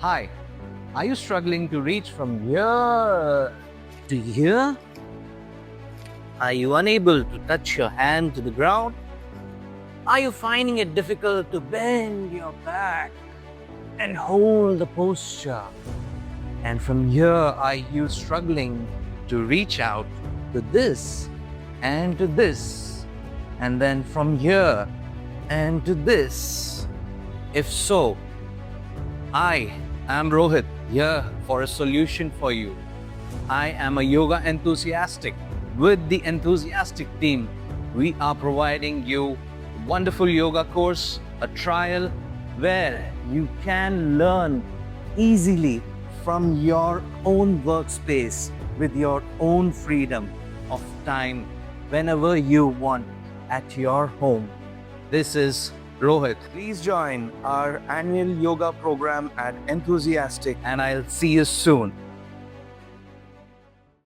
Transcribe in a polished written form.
Hi, are you struggling to reach from here to here? Are you unable to touch your hand to the ground? Are you finding it difficult to bend your back and hold the posture? And from here, are you struggling to reach out to this and to this? And then from here and to this? If so, I am Rohit here for a solution for you. I am a yoga enthusiastic. With the EnthuZiastic team, we are providing you a wonderful yoga course, a trial where you can learn easily from your own workspace with your own freedom of time whenever you want at your home. This is Rohit. Please join our annual yoga program at EnthuZiastic. And I'll see you soon.